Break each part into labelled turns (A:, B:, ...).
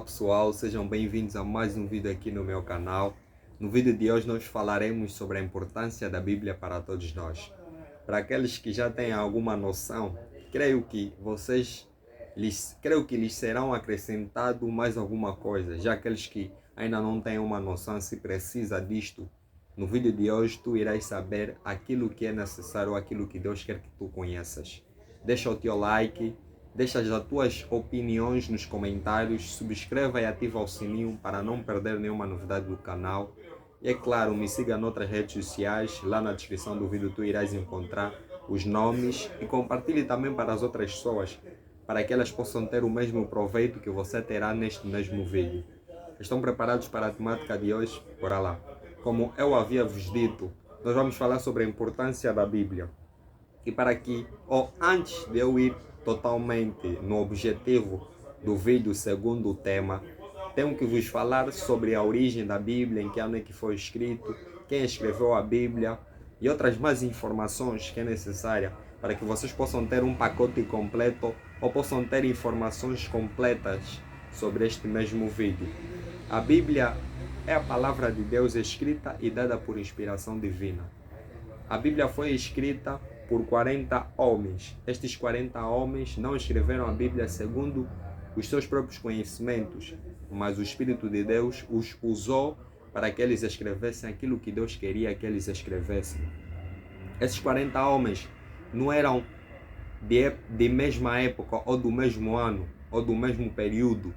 A: pessoal, sejam bem-vindos a mais um vídeo aqui no meu canal. No vídeo de hoje nós falaremos sobre a importância da Bíblia para todos nós. Para aqueles que já têm alguma noção, creio que lhes serão acrescentado mais alguma coisa. Já aqueles que ainda não têm uma noção se precisa disto, no vídeo de hoje tu irás saber aquilo que é necessário, aquilo que Deus quer que tu conheças. Deixa o teu like. Deixa as tuas opiniões nos comentários, subscreva e ativa o sininho para não perder nenhuma novidade do canal. E é claro, me siga em outras redes sociais, lá na descrição do vídeo tu irás encontrar os nomes e compartilhe também para as outras pessoas, para que elas possam ter o mesmo proveito que você terá neste mesmo vídeo. Estão preparados para a temática de hoje? Bora lá! Como eu havia vos dito, nós vamos falar sobre a importância da Bíblia. E antes de eu ir totalmente no objetivo do vídeo segundo o tema, tenho que vos falar sobre a origem da Bíblia, em que ano é que foi escrito, quem escreveu a Bíblia e outras mais informações que é necessária para que vocês possam ter um pacote completo ou possam ter informações completas sobre este mesmo vídeo. A Bíblia é a palavra de Deus escrita e dada por inspiração divina. A Bíblia foi escrita por 40 homens. Estes 40 homens não escreveram a Bíblia segundo os seus próprios conhecimentos, mas o Espírito de Deus os usou para que eles escrevessem aquilo que Deus queria que eles escrevessem. Esses 40 homens não eram de mesma época, ou do mesmo ano, ou do mesmo período.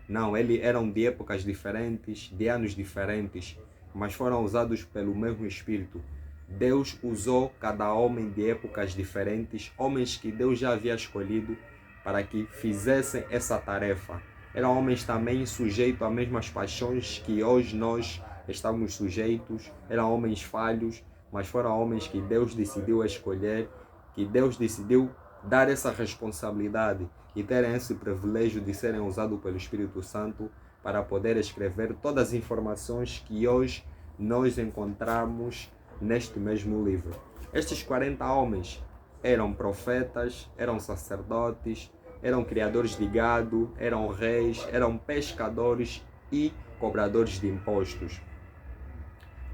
A: Não, eles eram de épocas diferentes, de anos diferentes, mas foram usados pelo mesmo Espírito. Deus usou cada homem de épocas diferentes, homens que Deus já havia escolhido para que fizessem essa tarefa. Eram homens também sujeitos às mesmas paixões que hoje nós estamos sujeitos. Eram homens falhos, mas foram homens que Deus decidiu escolher, que Deus decidiu dar essa responsabilidade e terem esse privilégio de serem usados pelo Espírito Santo para poder escrever todas as informações que hoje nós encontramos neste mesmo livro. Estes 40 homens eram profetas, eram sacerdotes, eram criadores de gado, eram reis, eram pescadores e cobradores de impostos.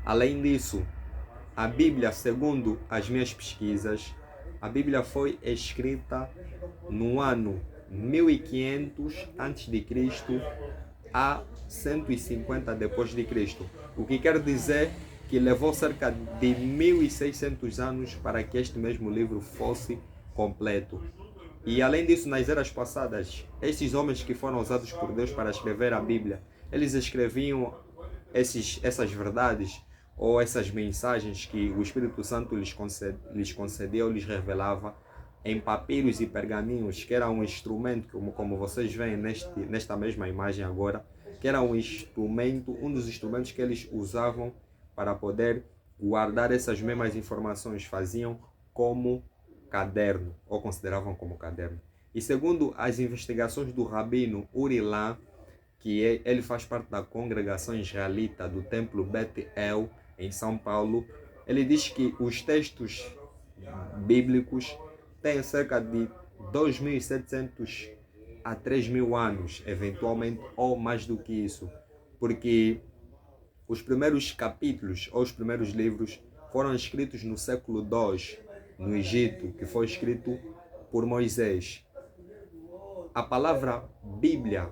A: Além disso, a Bíblia, segundo as minhas pesquisas, a Bíblia foi escrita no ano 1500 a.C. a 150 depois de Cristo. O que quer dizer que levou cerca de 1600 anos para que este mesmo livro fosse completo. E além disso, nas eras passadas, esses homens que foram usados por Deus para escrever a Bíblia, eles escreviam essas verdades ou essas mensagens que o Espírito Santo lhes concedeu, lhes revelava em papiros e pergaminhos, que era um instrumento, como vocês veem nesta mesma imagem agora, que era um dos instrumentos que eles usavam para poder guardar essas mesmas informações, faziam como caderno, ou consideravam como caderno. E segundo as investigações do Rabino Uri-Lan, ele faz parte da congregação israelita do templo Bet-El, em São Paulo, ele diz que os textos bíblicos têm cerca de 2.700 a 3.000 anos, eventualmente, ou mais do que isso, porque os primeiros capítulos ou os primeiros livros foram escritos no século II, no Egito, que foi escrito por Moisés. A palavra Bíblia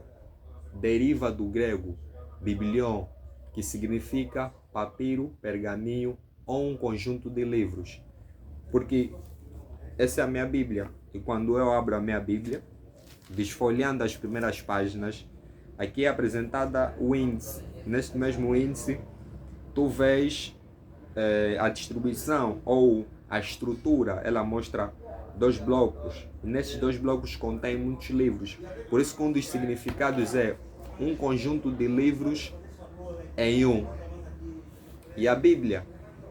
A: deriva do grego biblion, que significa papiro, pergaminho ou um conjunto de livros. Porque essa é a minha Bíblia. E quando eu abro a minha Bíblia, desfolhando as primeiras páginas, aqui é apresentada o índice. Neste mesmo índice, tu vês a distribuição ou a estrutura. Ela mostra 2 blocos. E nesses 2 blocos contém muitos livros. Por isso que um dos significados é um conjunto de livros em um. E a Bíblia,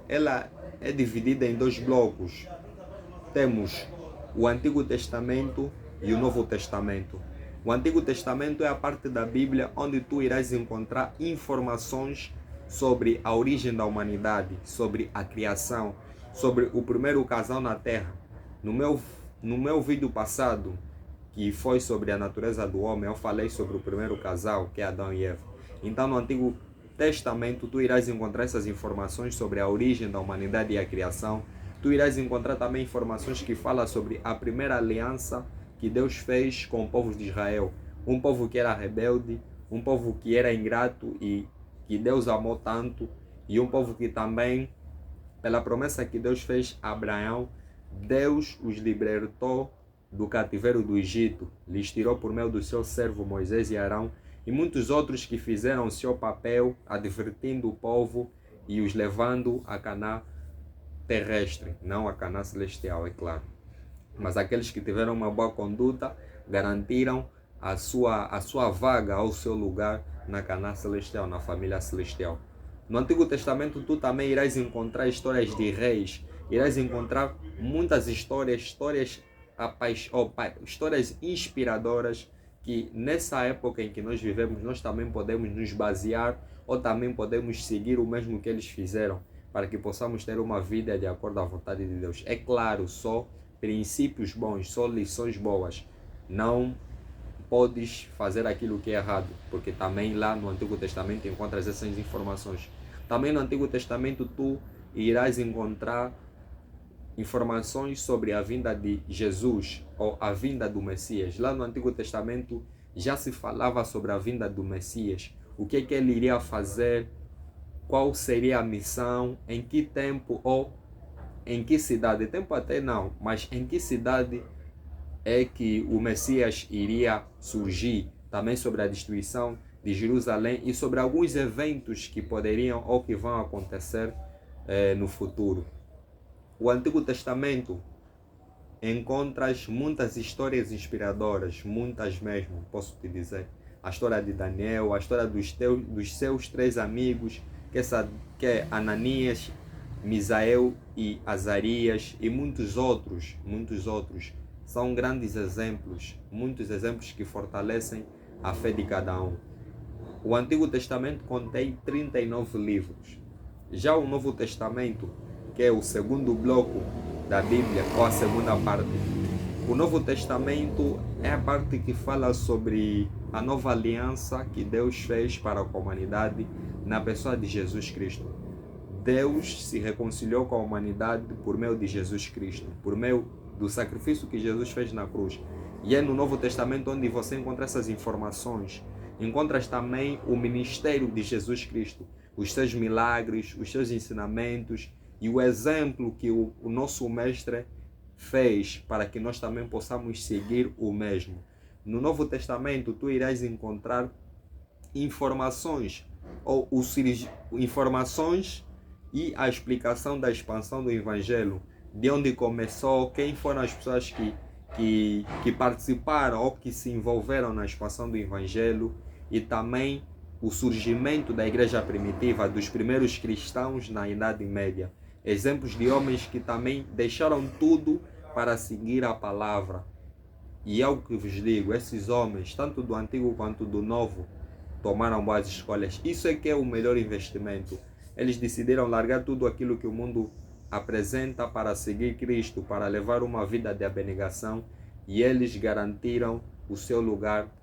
A: ela é dividida em 2 blocos. Temos o Antigo Testamento e o Novo Testamento. O Antigo Testamento é a parte da Bíblia onde tu irás encontrar informações sobre a origem da humanidade, sobre a criação, sobre o primeiro casal na Terra. No meu vídeo passado, que foi sobre a natureza do homem, eu falei sobre o primeiro casal, que é Adão e Eva. Então, no Antigo Testamento, tu irás encontrar essas informações sobre a origem da humanidade e a criação. Tu irás encontrar também informações que falam sobre a primeira aliança que Deus fez com o povo de Israel. Um povo que era rebelde, um povo que era ingrato e que Deus amou tanto, e um povo que também, pela promessa que Deus fez a Abraão, Deus os libertou do cativeiro do Egito, lhes tirou por meio do seu servo Moisés e Arão, e muitos outros que fizeram o seu papel, advertindo o povo e os levando a Canaã terrestre, não a Canaã celestial, é claro. Mas aqueles que tiveram uma boa conduta garantiram a sua vaga ao seu lugar na Canaã celestial, na família celestial. No Antigo Testamento tu também irás encontrar histórias de reis, irás encontrar muitas histórias inspiradoras que nessa época em que nós vivemos nós também podemos nos basear ou também podemos seguir o mesmo que eles fizeram para que possamos ter uma vida de acordo à vontade de Deus. É claro, só princípios bons, só lições boas. Não podes fazer aquilo que é errado, porque também lá no Antigo Testamento encontras essas informações. Também no Antigo Testamento tu irás encontrar informações sobre a vinda de Jesus ou a vinda do Messias. Lá no Antigo Testamento já se falava sobre a vinda do Messias, o que ele iria fazer, qual seria a missão, em que tempo ou em que cidade, tempo até não, mas em que cidade é que o Messias iria surgir, também sobre a destruição de Jerusalém e sobre alguns eventos que poderiam ou que vão acontecer no futuro. O Antigo Testamento encontras muitas histórias inspiradoras, muitas mesmo, posso te dizer. A história de Daniel, a história dos seus 3 amigos, que é Ananias, Misael e Azarias e muitos outros. São grandes exemplos, muitos exemplos que fortalecem a fé de cada um. O Antigo Testamento contém 39 livros. Já o Novo Testamento, que é o segundo bloco da Bíblia, ou a segunda parte, o Novo Testamento é a parte que fala sobre a nova aliança que Deus fez para a humanidade na pessoa de Jesus Cristo. Deus se reconciliou com a humanidade por meio de Jesus Cristo, por meio do sacrifício que Jesus fez na cruz. E é no Novo Testamento onde você encontra essas informações. Encontras também o ministério de Jesus Cristo, os seus milagres, os seus ensinamentos e o exemplo que o nosso mestre fez para que nós também possamos seguir o mesmo. No Novo Testamento tu irás encontrar informações e a explicação da expansão do Evangelho, de onde começou, quem foram as pessoas que participaram ou que se envolveram na expansão do Evangelho, e também o surgimento da igreja primitiva, dos primeiros cristãos na Idade Média. Exemplos de homens que também deixaram tudo para seguir a palavra. E é o que vos digo, esses homens, tanto do Antigo quanto do Novo, tomaram boas escolhas. Isso é que é o melhor investimento. Eles decidiram largar tudo aquilo que o mundo apresenta para seguir Cristo, para levar uma vida de abnegação, e eles garantiram o seu lugar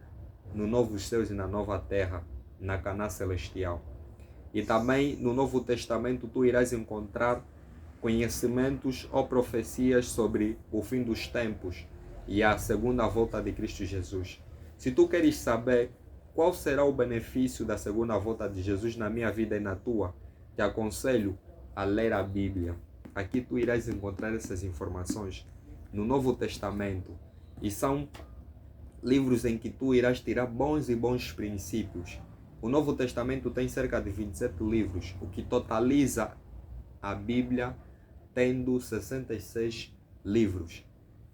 A: no novo céus e na nova terra, na Canaã celestial. E também no Novo Testamento tu irás encontrar conhecimentos ou profecias sobre o fim dos tempos e a segunda volta de Cristo Jesus. Se tu queres saber qual será o benefício da segunda volta de Jesus na minha vida e na tua, te aconselho a ler a Bíblia. Aqui tu irás encontrar essas informações no Novo Testamento, e são livros em que tu irás tirar bons e bons princípios. O Novo Testamento tem cerca de 27 livros, o que totaliza a Bíblia tendo 66 livros.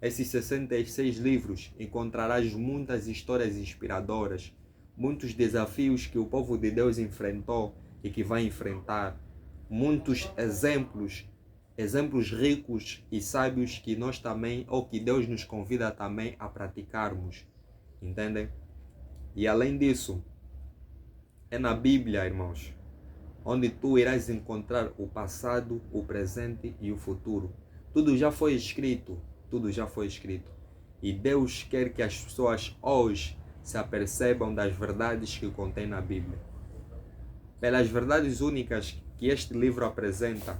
A: Esses 66 livros encontrarás muitas histórias inspiradoras, muitos desafios que o povo de Deus enfrentou e que vai enfrentar, muitos exemplos ricos e sábios que nós também, ou que Deus nos convida também a praticarmos. Entendem? E além disso, é na Bíblia, irmãos, onde tu irás encontrar o passado, o presente e o futuro. Tudo já foi escrito, tudo já foi escrito. E Deus quer que as pessoas hoje se apercebam das verdades que contém na Bíblia. Pelas verdades únicas que este livro apresenta,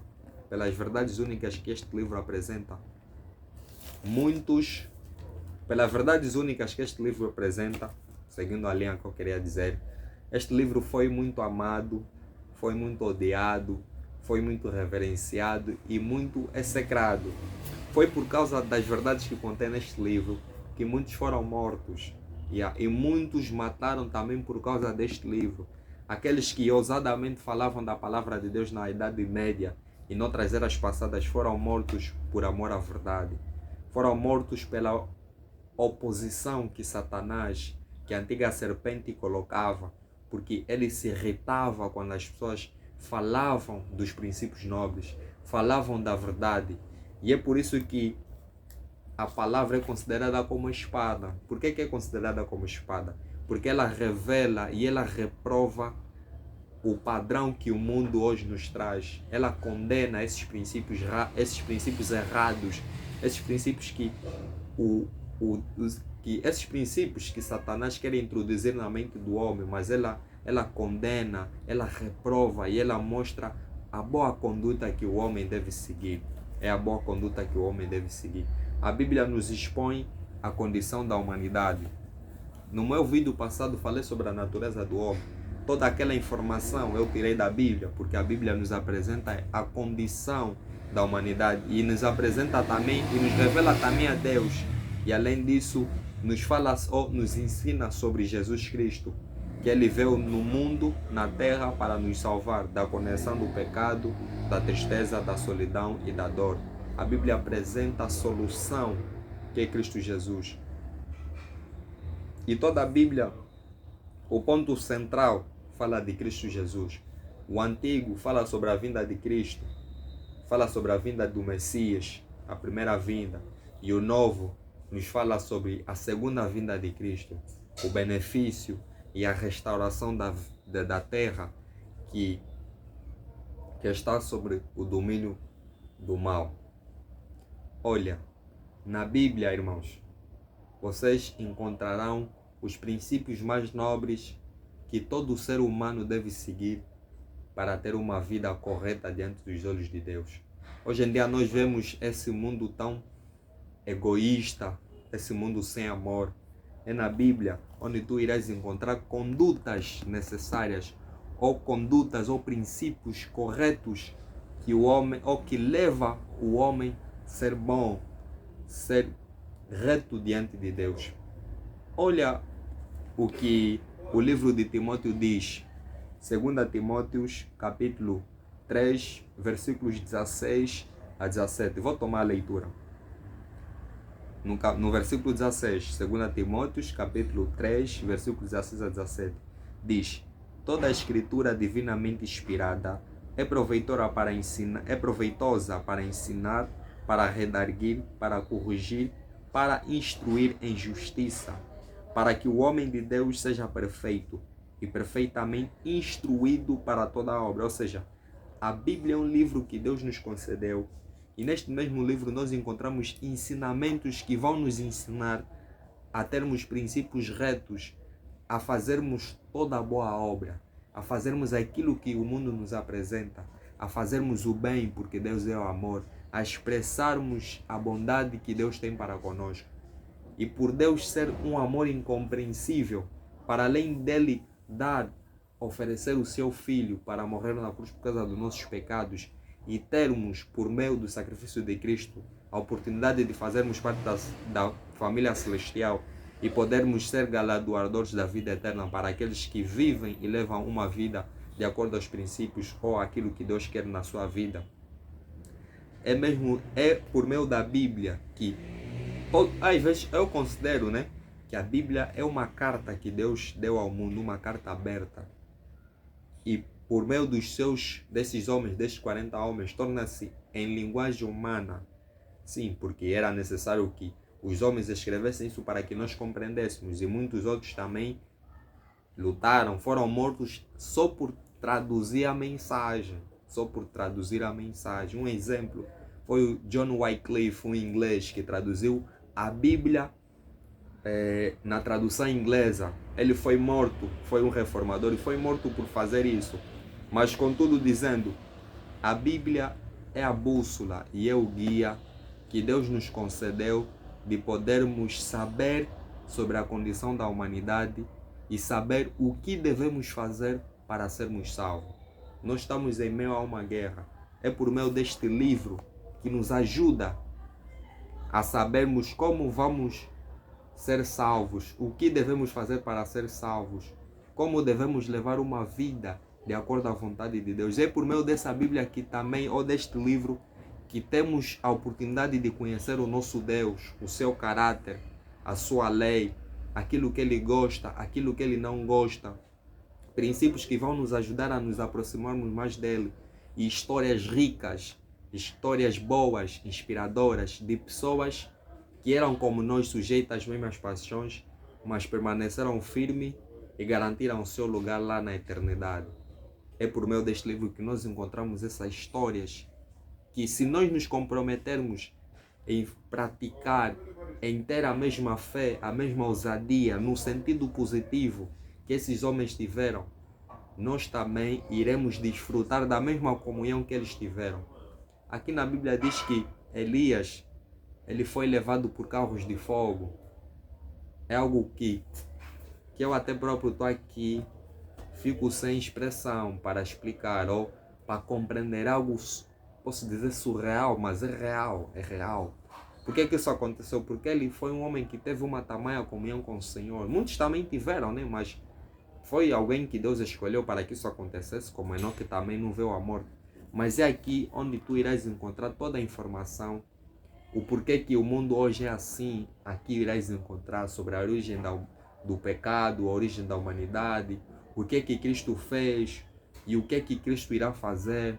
A: pelas verdades únicas que este livro apresenta, seguindo a linha que eu queria dizer, este livro foi muito amado, foi muito odiado, foi muito reverenciado e muito execrado. Foi por causa das verdades que contém neste livro que muitos foram mortos. E muitos mataram também por causa deste livro. Aqueles que ousadamente falavam da palavra de Deus na Idade Média e noutras eras passadas foram mortos por amor à verdade. Foram mortos pela oposição que Satanás, que a antiga serpente colocava, porque ele se irritava quando as pessoas falavam dos princípios nobres, falavam da verdade. E é por isso que a palavra é considerada como espada. Por que é considerada como espada? Porque ela revela e ela reprova o padrão que o mundo hoje nos traz. Ela condena esses princípios errados, esses princípios esses princípios que Satanás quer introduzir na mente do homem, mas ela condena, ela reprova e ela mostra a boa conduta que o homem deve seguir. É a boa conduta que o homem deve seguir. A Bíblia nos expõe a condição da humanidade. No meu vídeo passado falei sobre a natureza do homem. Toda aquela informação eu tirei da Bíblia, porque a Bíblia nos apresenta a condição da humanidade e nos apresenta também e nos revela também a Deus. E além disso, nos ensina sobre Jesus Cristo, que ele veio no mundo, na terra, para nos salvar da condenação do pecado, da tristeza, da solidão e da dor. A Bíblia apresenta a solução, que é Cristo Jesus. E toda a Bíblia, o ponto central, fala de Cristo Jesus. O Antigo fala sobre a vinda de Cristo, fala sobre a vinda do Messias, a primeira vinda. E o Novo nos fala sobre a segunda vinda de Cristo, o benefício e a restauração da terra que está sobre o domínio do mal. Olha, na Bíblia, irmãos, vocês encontrarão os princípios mais nobres que todo ser humano deve seguir para ter uma vida correta diante dos olhos de Deus. Hoje em dia nós vemos esse mundo tão egoísta, esse mundo sem amor. É na Bíblia onde tu irás encontrar condutas necessárias, ou condutas ou princípios corretos que o homem, ou que leva o homem a ser bom, ser reto diante de Deus. Olha o que o livro de Timóteo diz, 2 Timóteo capítulo 3, versículos 16 a 17. Vou tomar a leitura. No versículo 16, 2 Timóteo capítulo 3, versículos 16 a 17, diz: toda a escritura divinamente inspirada é proveitosa para ensinar, para redarguir, para corrigir, para instruir em justiça, para que o homem de Deus seja perfeito e perfeitamente instruído para toda a obra. Ou seja, a Bíblia é um livro que Deus nos concedeu, e neste mesmo livro nós encontramos ensinamentos que vão nos ensinar a termos princípios retos, a fazermos toda a boa obra, a fazermos aquilo que o mundo nos apresenta, a fazermos o bem porque Deus é o amor, a expressarmos a bondade que Deus tem para conosco. E por Deus ser um amor incompreensível, para além dele oferecer o seu Filho para morrer na cruz por causa dos nossos pecados, e termos, por meio do sacrifício de Cristo, a oportunidade de fazermos parte da família celestial e podermos ser galardoadores da vida eterna para aqueles que vivem e levam uma vida de acordo aos princípios ou aquilo que Deus quer na sua vida. É por meio da Bíblia que, às vezes eu considero, que a Bíblia é uma carta que Deus deu ao mundo, uma carta aberta. E por meio desses homens, desses 40 homens, torna-se em linguagem humana. Sim, porque era necessário que os homens escrevessem isso para que nós compreendêssemos. E muitos outros também lutaram, foram mortos só por traduzir a mensagem. Um exemplo foi o John Wycliffe, um inglês que traduziu a Bíblia na tradução inglesa, ele foi morto, foi um reformador e foi morto por fazer isso. Mas contudo dizendo, a Bíblia é a bússola e é o guia que Deus nos concedeu de podermos saber sobre a condição da humanidade e saber o que devemos fazer para sermos salvos. Nós estamos em meio a uma guerra. É por meio deste livro que nos ajuda a sabermos como vamos ser salvos, o que devemos fazer para ser salvos, como devemos levar uma vida de acordo à vontade de Deus. É por meio dessa Bíblia que também, ou deste livro, que temos a oportunidade de conhecer o nosso Deus, o seu caráter, a sua lei, aquilo que Ele gosta, aquilo que Ele não gosta, princípios que vão nos ajudar a nos aproximarmos mais dele e histórias ricas, histórias boas, inspiradoras de pessoas que eram como nós, sujeitas às mesmas paixões, mas permaneceram firmes e garantiram seu lugar lá na eternidade. É por meio deste livro que nós encontramos essas histórias que, se nós nos comprometermos em praticar, em ter a mesma fé, a mesma ousadia, no sentido positivo que esses homens tiveram, nós também iremos desfrutar da mesma comunhão que eles tiveram. Aqui na Bíblia diz que Elias, ele foi levado por carros de fogo. É algo que eu até próprio estou aqui, fico sem expressão para explicar ou para compreender algo, posso dizer surreal, mas é real, é real. Por que isso aconteceu? Porque ele foi um homem que teve uma tamanha comunhão com o Senhor. Muitos também tiveram, né? Mas foi alguém que Deus escolheu para que isso acontecesse, como Enoque também não viu a morte. Mas é aqui onde tu irás encontrar toda a informação, o porquê que o mundo hoje é assim. Aqui irás encontrar sobre a origem do pecado, a origem da humanidade, o que Cristo fez e o que Cristo irá fazer.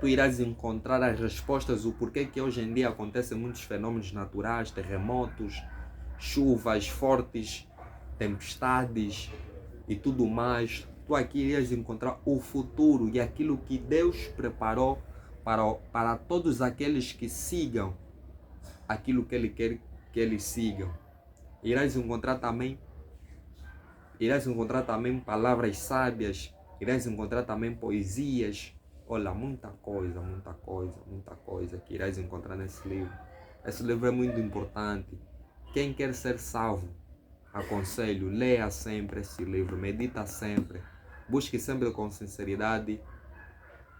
A: Tu irás encontrar as respostas, o porquê que hoje em dia acontecem muitos fenômenos naturais, terremotos, chuvas fortes, tempestades e tudo mais. Tu aqui irás encontrar o futuro e aquilo que Deus preparou para todos aqueles que sigam aquilo que Ele quer que eles sigam. Irás encontrar também palavras sábias, irás encontrar também poesias. Olha, muita coisa que irás encontrar nesse livro. Esse livro é muito importante. Quem quer ser salvo, aconselho, leia sempre esse livro, medita sempre, busque sempre com sinceridade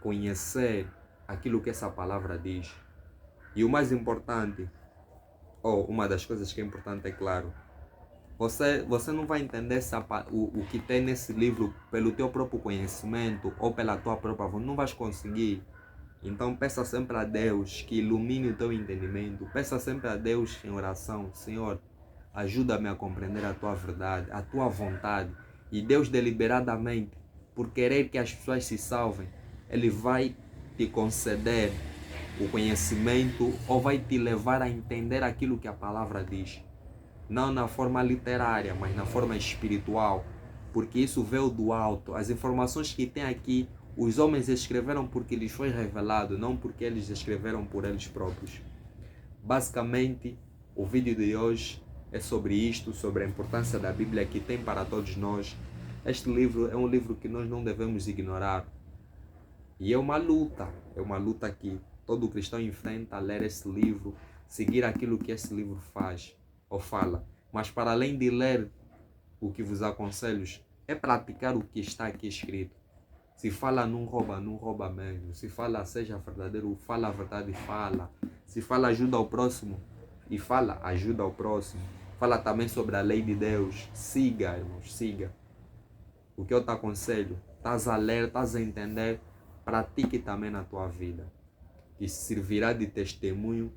A: conhecer aquilo que essa palavra diz. E o mais importante, uma das coisas que é importante, é claro, você não vai entender o que tem nesse livro pelo teu próprio conhecimento ou pela tua própria vontade, não vais conseguir. Então peça sempre a Deus que ilumine o teu entendimento, peça sempre a Deus em oração: Senhor, ajuda-me a compreender a tua verdade, a tua vontade. E Deus deliberadamente, por querer que as pessoas se salvem, Ele vai te conceder o conhecimento ou vai te levar a entender aquilo que a palavra diz. Não na forma literária, mas na forma espiritual, porque isso veio do alto. As informações que tem aqui, os homens escreveram porque lhes foi revelado, não porque eles escreveram por eles próprios. Basicamente, o vídeo de hoje é sobre isto, sobre a importância da Bíblia que tem para todos nós. Este livro é um livro que nós não devemos ignorar. E é uma luta que todo cristão enfrenta a ler esse livro, seguir aquilo que esse livro faz ou fala. Mas para além de ler, o que vos aconselho é praticar o que está aqui escrito. Se fala não rouba mesmo. Se fala seja verdadeiro, fala a verdade, fala. Se fala ajuda ao próximo, e fala ajuda ao próximo. Fala também sobre a lei de Deus. Siga, irmãos, siga. O que eu te aconselho, estás a ler, estás a entender, pratique também na tua vida. Que servirá de testemunho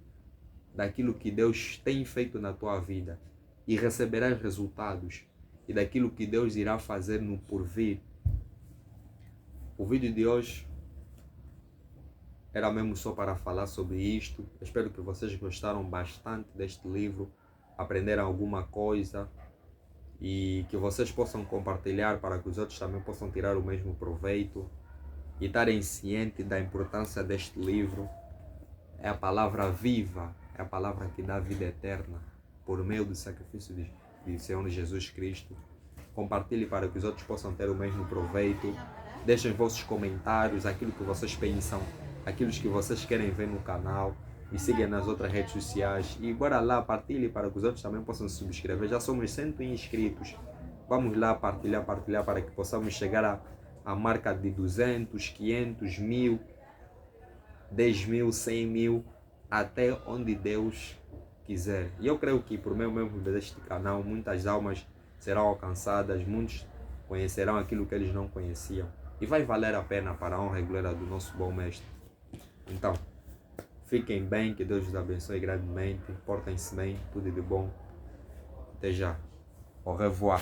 A: daquilo que Deus tem feito na tua vida. E receberás resultados. E daquilo que Deus irá fazer no porvir. O vídeo de hoje era mesmo só para falar sobre isto. Espero que vocês gostaram bastante deste livro, aprenderam alguma coisa e que vocês possam compartilhar para que os outros também possam tirar o mesmo proveito e estarem cientes da importância deste livro. É a palavra viva, é a palavra que dá vida eterna. por meio do sacrifício de Senhor Jesus Cristo. Compartilhe para que os outros possam ter o mesmo proveito. Deixem vossos comentários, aquilo que vocês pensam, aquilo que vocês querem ver no canal. Me sigam nas outras redes sociais e bora lá, partilhe para que os outros também possam se subscrever. Já somos 100 inscritos. Vamos lá partilhar para que possamos chegar à marca de 200, 500, 1000, 10 mil, 100 mil, até onde Deus quiser. E eu creio que por meio mesmo deste canal muitas almas serão alcançadas, muitos conhecerão aquilo que eles não conheciam. E vai valer a pena para a honra e glória do nosso bom mestre. Então, fiquem bem, que Deus os abençoe grandemente, portem-se bem, tudo de bom. Até já. Au revoir.